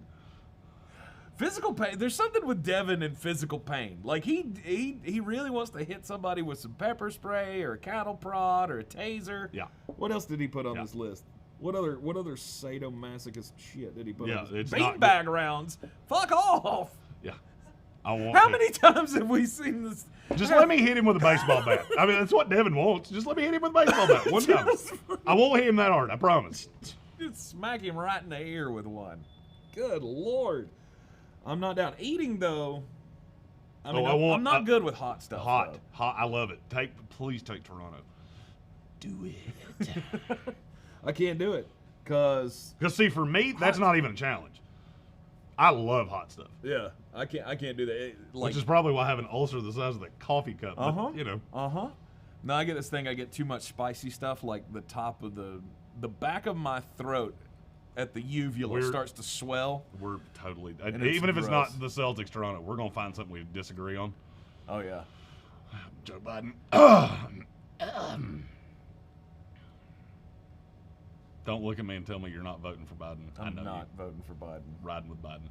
Physical pain. There's something with Devin and physical pain. Like he really wants to hit somebody with some pepper spray or a cattle prod or a taser. Yeah. What else did he put on this list? What other sadomasochist shit did he put on this? It's beanbag rounds. Fuck off. Yeah. How many times have we seen this? Just let me hit him with a baseball bat. I mean, that's what Devin wants. Just let me hit him with a baseball bat one time. I won't hit him that hard. I promise. Just smack him right in the ear with one. Good Lord. I'm not down. Eating, though, I'm not good with hot stuff. Hot. I love it. Please take Toronto. Do it. I can't do it. Because see, for me, that's not even a challenge. I love hot stuff. Yeah, I can't do that. Which is probably why I have an ulcer the size of the coffee cup. But, you know. No, I get this thing. I get too much spicy stuff, like the top of the back of my throat at the uvula starts to swell. We're totally, even if it's not the Celtics Toronto, we're going to find something we disagree on. Oh, yeah. Joe Biden. Don't look at me and tell me you're not voting for Biden. I'm not voting for Biden. Riding with Biden.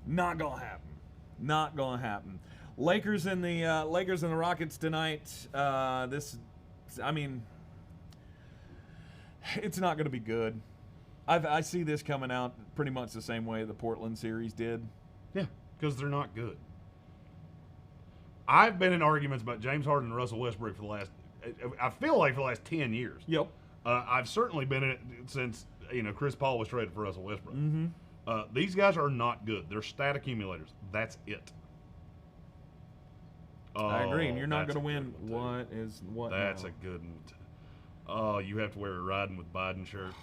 Not gonna happen. Not gonna happen. Lakers and the Rockets tonight. It's not going to be good. I see this coming out pretty much the same way the Portland series did. Yeah, because they're not good. I've been in arguments about James Harden and Russell Westbrook for the last 10 years. Yep. I've certainly been in it since Chris Paul was traded for Russell Westbrook. Mm-hmm. These guys are not good. They're stat accumulators. That's it. I agree, and you're not going to win. What? That's a good one. Oh, you have to wear a Riding with Biden shirt.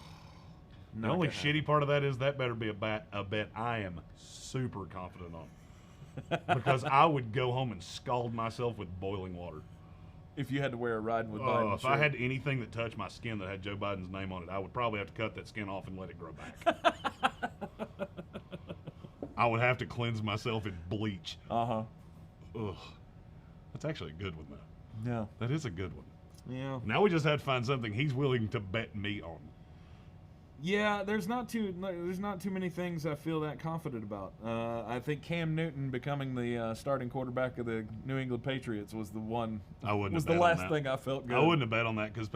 The only shitty part of that is that better be a bet I am super confident on. Because I would go home and scald myself with boiling water. If you had to wear a Riding with Biden if shirt. I had anything that touched my skin that had Joe Biden's name on it, I would probably have to cut that skin off and let it grow back. I would have to cleanse myself in bleach. Uh-huh. Ugh. That's actually a good one, though. Yeah. That is a good one. Yeah. Now we just have to find something he's willing to bet me on. Yeah, there's not too many things I feel that confident about. I think Cam Newton becoming the starting quarterback of the New England Patriots was the one. Was the last thing I felt good. I wouldn't have bet on that because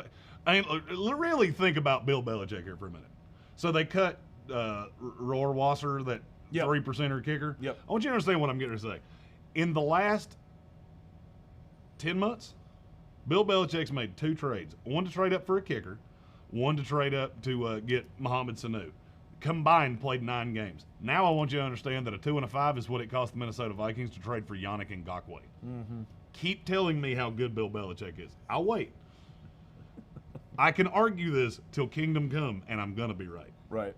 really think about Bill Belichick here for a minute. So they cut Rohrwasser, that 3%er kicker. Yep. I want you to understand what I'm getting to say. In the last 10 months, Bill Belichick's made 2 trades. One to trade up for a kicker, one to trade up to get Mohamed Sanu. Combined, played 9 games. Now I want you to understand that a 2 and a 5 is what it cost the Minnesota Vikings to trade for Yannick Ngakoue. Mm-hmm. Keep telling me how good Bill Belichick is. I'll wait. I can argue this till kingdom come, and I'm going to be right. Right.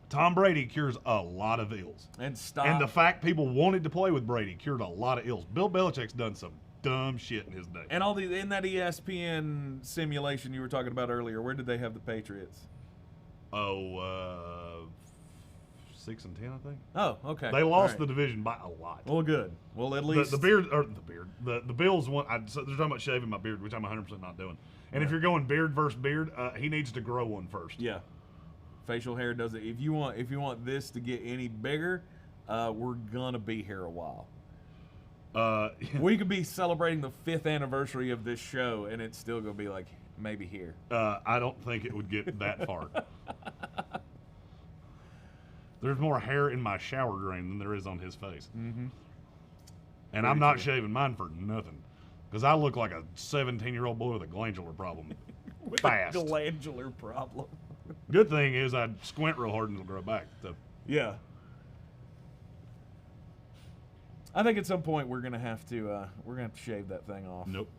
Tom Brady cures a lot of ills. And the fact people wanted to play with Brady cured a lot of ills. Bill Belichick's done some dumb shit in his day. And in that ESPN simulation you were talking about earlier, where did they have the Patriots? 6 and 10, I think. Oh, okay. They lost the division by a lot. Well, good. Well, at least the Bills won. So they're talking about shaving my beard, which I'm 100% not doing. And if you're going beard versus beard, he needs to grow one first. Yeah, facial hair does it. If you want this to get any bigger, we're gonna be here a while. We could be celebrating the 5th anniversary of this show, and it's still going to be like, maybe here. I don't think it would get that far. There's more hair in my shower drain than there is on his face. Mm-hmm. And I'm not shaving mine for nothing. Because I look like a 17-year-old boy with a glandular problem. With Fast. a glandular problem. Good thing is I'd squint real hard and it'll grow back. So. Yeah. I think at some point we're gonna have to shave that thing off. Nope.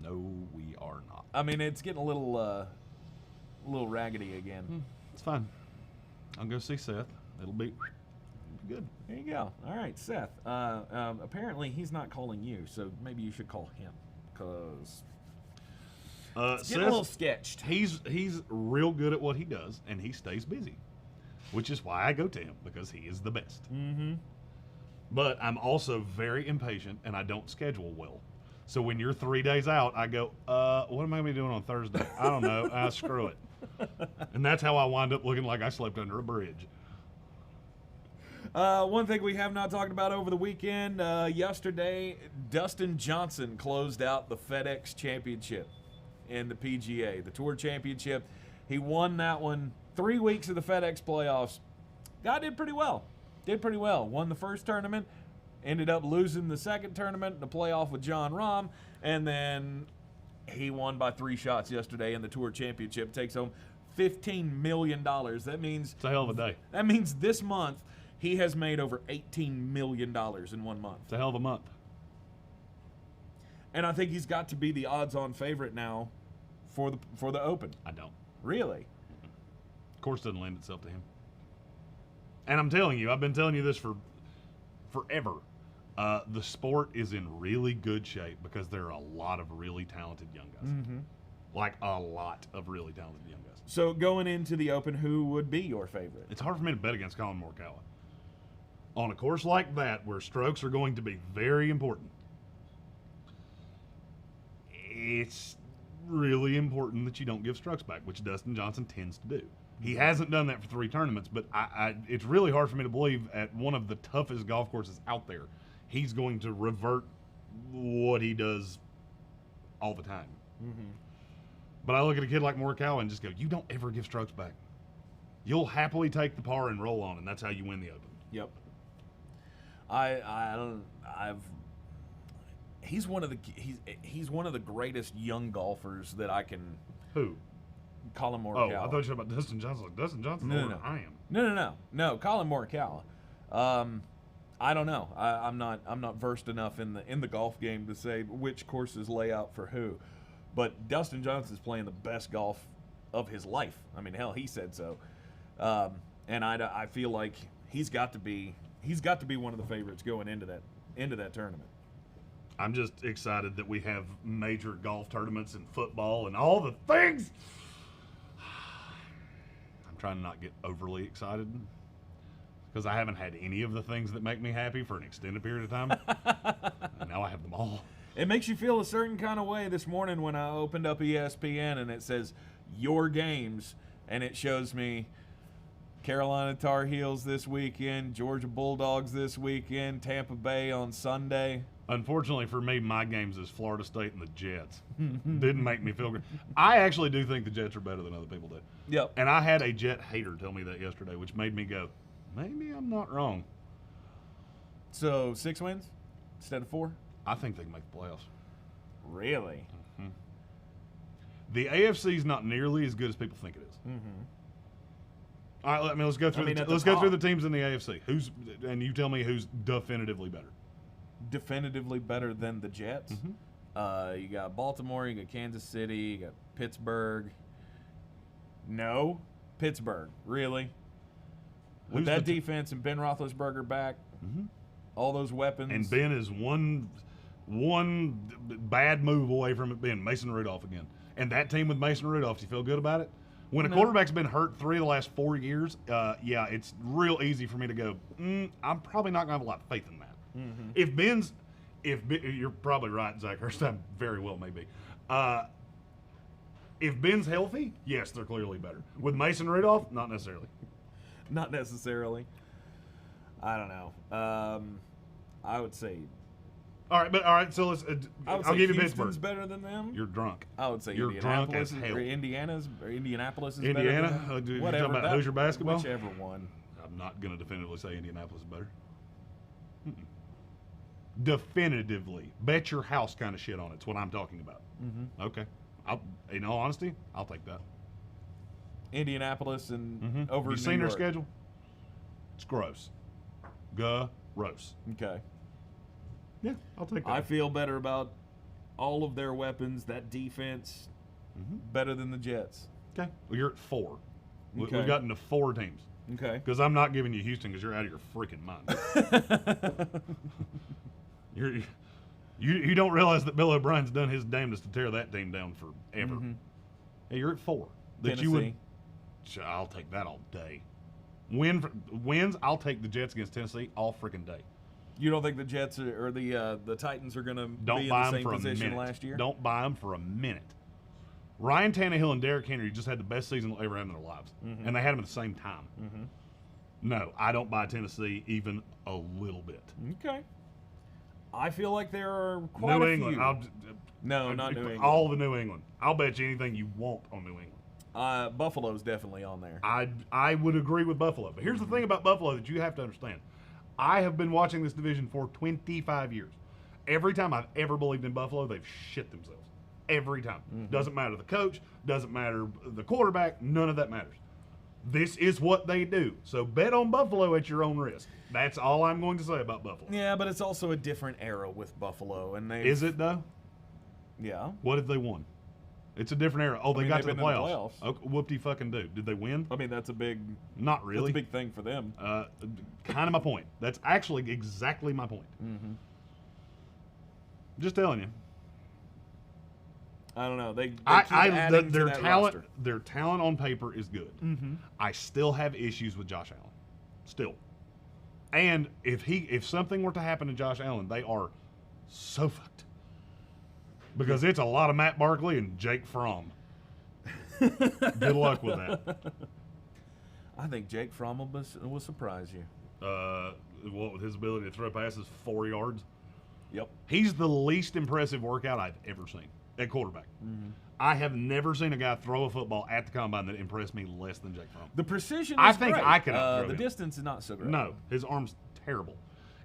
No, we are not. I mean, it's getting a little raggedy again. It's fine. I'll go see Seth. It'll be good. There you go. All right, Seth. Apparently he's not calling you, so maybe you should call him, because it's getting a little sketched. He's real good at what he does, and he stays busy, which is why I go to him, because he is the best. Mm-hmm. But I'm also very impatient, and I don't schedule well. So when you're 3 days out, I go, what am I going to be doing on Thursday? I don't know. Screw it. And that's how I wind up looking like I slept under a bridge. One thing we have not talked about over the weekend, yesterday, Dustin Johnson closed out the FedEx Championship in the PGA, the Tour Championship. He won that one. 3 weeks of the FedEx playoffs. Guy did pretty well. Won the first tournament, ended up losing the second tournament, the playoff with John Rahm, and then he won by 3 shots yesterday in the Tour Championship. Takes home $15 million. That means it's a hell of a day. That means this month he has made over $18 million in 1 month. It's a hell of a month. And I think he's got to be the odds-on favorite now for the Open. I don't. Really? Of course, doesn't lend itself to him. And I'm telling you, I've been telling you this for forever. The sport is in really good shape because there are a lot of really talented young guys. Mm-hmm. Like a lot of really talented young guys. So going into the Open, who would be your favorite? It's hard for me to bet against Colin Morikawa. On a course like that, where strokes are going to be very important, it's really important that you don't give strokes back, which Dustin Johnson tends to do. He hasn't done that for 3 tournaments, but it's really hard for me to believe at one of the toughest golf courses out there, he's going to revert what he does all the time. Mm-hmm. But I look at a kid like Morikawa and just go, you don't ever give strokes back. You'll happily take the par and roll on, and that's how you win the Open. Yep. He's one of the greatest young golfers that I can. Who? Colin Morikawa. Oh, I thought you were talking about Dustin Johnson. Like Dustin Johnson, No. I am. No. Colin Morikawa. I don't know. I'm not versed enough in the golf game to say which courses lay out for who, but Dustin Johnson's playing the best golf of his life. I mean, hell, he said so. And I feel like he's got to be one of the favorites going into that tournament. I'm just excited that we have major golf tournaments and football and all the things. I'm trying to not get overly excited because I haven't had any of the things that make me happy for an extended period of time. And now I have them all. It makes you feel a certain kind of way this morning when I opened up ESPN and it says your games, and it shows me Carolina Tar Heels this weekend, Georgia Bulldogs this weekend, Tampa Bay on Sunday. Unfortunately for me, my games is Florida State and the Jets. Didn't make me feel good. I actually do think the Jets are better than other people do. Yep. And I had a Jet hater tell me that yesterday, which made me go, maybe I'm not wrong. So 6 wins instead of 4? I think they can make the playoffs. Really? Mm-hmm. The AFC is not nearly as good as people think it is. Mm-hmm. All right, let's go through. Let's go through the teams in the AFC. And you tell me who's definitively better. Definitively better than the Jets. Mm-hmm. You got Baltimore, you got Kansas City, you got Pittsburgh. No, Pittsburgh, really? With that defense and Ben Roethlisberger back, all those weapons. And Ben is one bad move away from it being Mason Rudolph again. And that team with Mason Rudolph, do you feel good about it? When a quarterback's been hurt 3 of the last 4 years, it's real easy for me to go, I'm probably not going to have a lot of faith in that. Mm-hmm. You're probably right, Zach Hurst, very well maybe. If Ben's healthy, yes, they're clearly better. With Mason Rudolph, not necessarily. Not necessarily. I don't know. I would say. All right. So let's. I'll give you Houston's Pittsburgh. better than them. You're drunk. I would say You're drunk Indianapolis as hell. or Indianapolis is Indiana? better than them. You're Whatever. talking about Hoosier basketball? Whichever one. I'm not going to definitively say Indianapolis is better. Definitively, bet your house kind of shit on it's what I'm talking about. Mm-hmm. Okay, in all honesty, I'll take that. Indianapolis and over. You New seen their York. schedule? It's gross. Gross. Okay. Yeah, I'll take that. I feel better about all of their weapons. That defense, better than the Jets. Okay. Well, you're at 4. Okay. We've gotten to 4 teams. Okay. Because I'm not giving you Houston because you're out of your freaking mind. You don't realize that Bill O'Brien's done his damnedest to tear that team down forever. Mm-hmm. Hey, you're at 4. Tennessee. I'll take that all day. Wins, I'll take the Jets against Tennessee all freaking day. You don't think the Jets or the Titans are going to be Don't in buy the them same for a position minute. last year? Don't buy them for a minute. Ryan Tannehill and Derrick Henry just had the best season they'll ever have in their lives, and they had them at the same time. No, I don't buy Tennessee even a little bit. Okay. I feel like there are quite New a England. few. No, not New England. All the New England. I'll bet you anything you want on New England. Buffalo's definitely on there. I would agree with Buffalo. But here's the thing about Buffalo that you have to understand. I have been watching this division for 25 years. Every time I've ever believed in Buffalo, they've shit themselves. Every time. Doesn't matter the coach, doesn't matter the quarterback, none of that matters. This is what they do. So bet on Buffalo at your own risk. That's all I'm going to say about Buffalo. Yeah, but it's also a different era with Buffalo. And Is it, though? Yeah. What have they won? It's a different era. Oh, they got to the they've been in the playoffs. playoffs. Okay, whoop-de-fucking do. Did they win? I mean, that's a big... Not really. That's a big thing for them. Kind of my point. That's actually exactly my point. Just telling you. I don't know. They keep adding to that roster. Their talent on paper is good. I still have issues with Josh Allen. Still. And if something were to happen to Josh Allen, they are so fucked. Because it's a lot of Matt Barkley and Jake Fromm. Good luck with that. I think Jake Fromm will surprise you. What with his ability to throw passes 4 yards? Yep. He's the least impressive workout I've ever seen at quarterback. I have never seen a guy throw a football at the combine that impressed me less than Jake Fromm. The precision I is think great. I could outthrow the him. distance is not so great. No, his arm's terrible.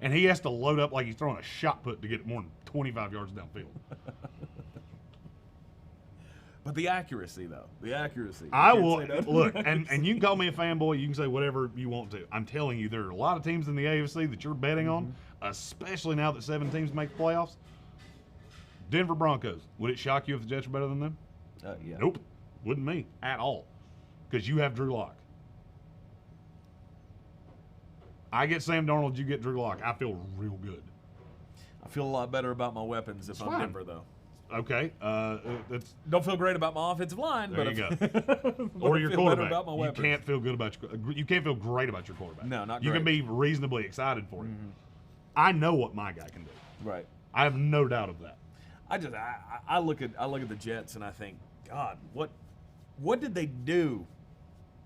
And he has to load up like he's throwing a shot put to get more than 25 yards downfield. But the accuracy, though. The accuracy. I will look, and you can call me a fanboy. You can say whatever you want to. I'm telling you, there are a lot of teams in the AFC that you're betting on, especially now that 7 teams make the playoffs. Denver Broncos. Would it shock you if the Jets are better than them? Yeah. Nope. Wouldn't me at all. Because you have Drew Lock. I get Sam Darnold, you get Drew Lock. I feel real good. I feel a lot better about my weapons if I'm fine. Denver, though. Okay. That's Don't feel great about my offensive line, there but you but go. Or I your feel quarterback. better about my You weapons. can't feel good about you can't feel great about your quarterback. No, not You can great. be reasonably excited for him. I know what my guy can do. Right. I have no doubt of that. I look at the Jets and I think, God, what did they do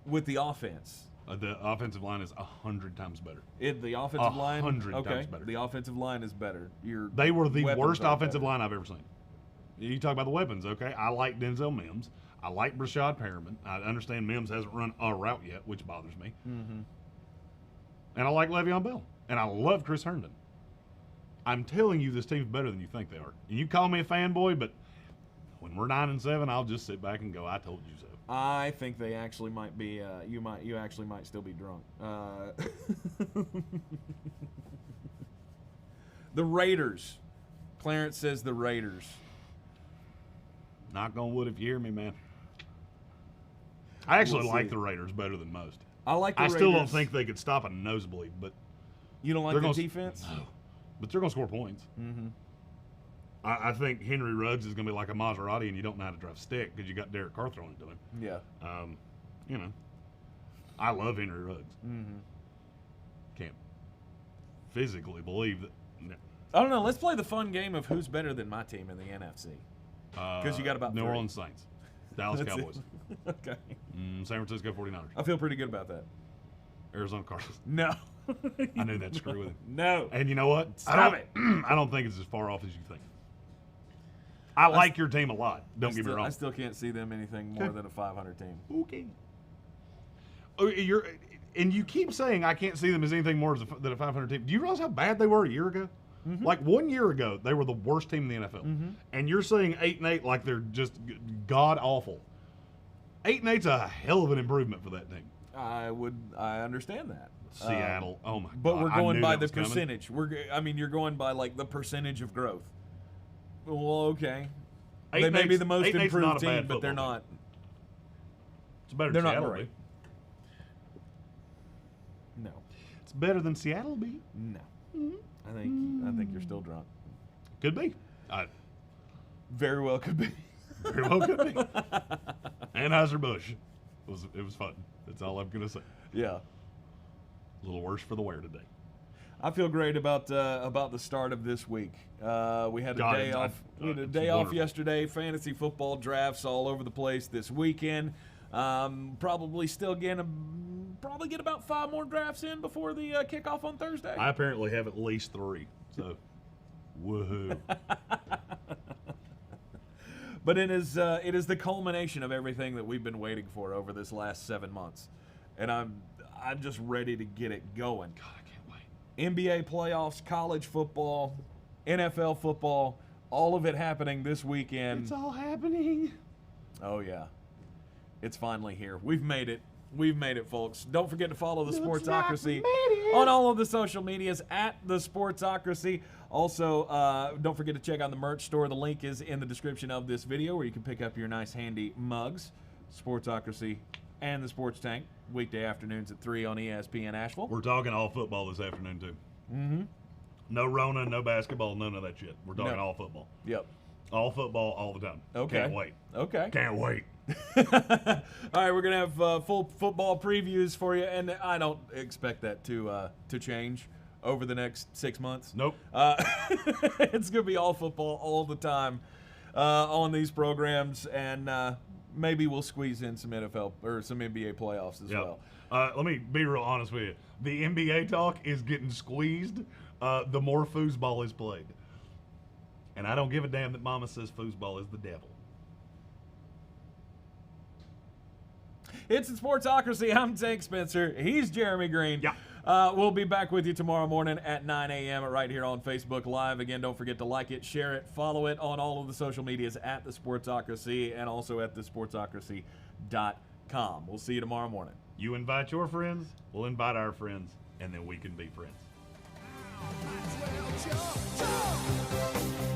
with the offense? The offensive line is 100 times better. The offensive line, 100 okay. times better. The offensive line is better. They were the weapons worst are offensive better. line I've ever seen. You talk about the weapons, okay? I like Denzel Mims. I like Brashad Perriman. I understand Mims hasn't run a route yet, which bothers me. And I like Le'Veon Bell. And I love Chris Herndon. I'm telling you, this team's better than you think they are. And you call me a fanboy, but when we're 9-7, I'll just sit back and go, I told you so. I think they actually might be. You actually might still be drunk. The Raiders. Clarence says the Raiders. Knock on wood if you hear me, man. I actually We'll like see. the Raiders better than most. I like the I Raiders. still don't think they could stop a nosebleed, but You don't like they're the gonna- defense? no. But they're going to score points. I think Henry Ruggs is going to be like a Maserati, and you don't know how to drive stick because you got Derek Carr throwing it to him. Yeah. You know, I love Henry Ruggs. Can't physically believe that. No. I don't know. Let's play the fun game of who's better than my team in the NFC. Because you got about New 3. Orleans Saints, Dallas That's it. Cowboys, Okay. San Francisco 49ers, I feel pretty good about that. Arizona Cardinals. No. I knew that'd screw with him. No. And you know what? Stop it. I don't think it's as far off as you think. I like your team a lot. Don't get me wrong. I still can't see them anything more than a 500 team. Okay. Oh, and you keep saying I can't see them as anything more than a 500 team. Do you realize how bad they were a year ago? Mm-hmm. Like 1 year ago, they were the worst team in the NFL. Mm-hmm. And you're saying 8-8 like they're just god awful. 8-8's a hell of an improvement for that team. I understand that. Seattle, oh my god! But we're going by the percentage. You're going by like the percentage of growth. Well, okay. They may be the most improved team, but they're not. It's better than Seattle. Great. No. It's better than Seattle be. No. Mm-hmm. I think you're still drunk. Could be. Very well could be. Very well could be. Anheuser-Busch. It was fun. That's all I'm gonna say. Yeah. A little worse for the wear today. I feel great about the start of this week. We had a day off. We had a day off yesterday. Fantasy football drafts all over the place this weekend. Probably get about 5 more drafts in before the kickoff on Thursday. I apparently have at least 3. So, woohoo! But it is the culmination of everything that we've been waiting for over this last 7 months, and I'm just ready to get it going. God, I can't wait. NBA playoffs, college football, NFL football, all of it happening this weekend. It's all happening. Oh yeah, it's finally here. We've made it. We've made it, folks. Don't forget to follow the Sportsocracy on all of the social medias at the Sportsocracy. Also, don't forget to check out the merch store. The link is in the description of this video where you can pick up your nice handy mugs. Sportsocracy and the Sports Tank, weekday afternoons at 3 on ESPN Asheville. We're talking all football this afternoon, too. Mm-hmm. No Rona, no basketball, none of that shit. We're talking all football. Yep. All football, all the time. Okay. Can't wait. Okay. Can't wait. All right, we're going to have full football previews for you, and I don't expect that to change over the next 6 months. Nope. It's going to be all football all the time on these programs, and maybe we'll squeeze in some NFL or some NBA playoffs as well. Let me be real honest with you. The NBA talk is getting squeezed the more foosball is played. And I don't give a damn that Mama says foosball is the devil. It's the Sportsocracy. I'm Tank Spencer. He's Jeremy Greene. Yeah. We'll be back with you tomorrow morning at 9 a.m. right here on Facebook Live. Again, don't forget to like it, share it, follow it on all of the social medias at the Sportsocracy and also at thesportsocracy.com. We'll see you tomorrow morning. You invite your friends, we'll invite our friends, and then we can be friends. Jump, jump.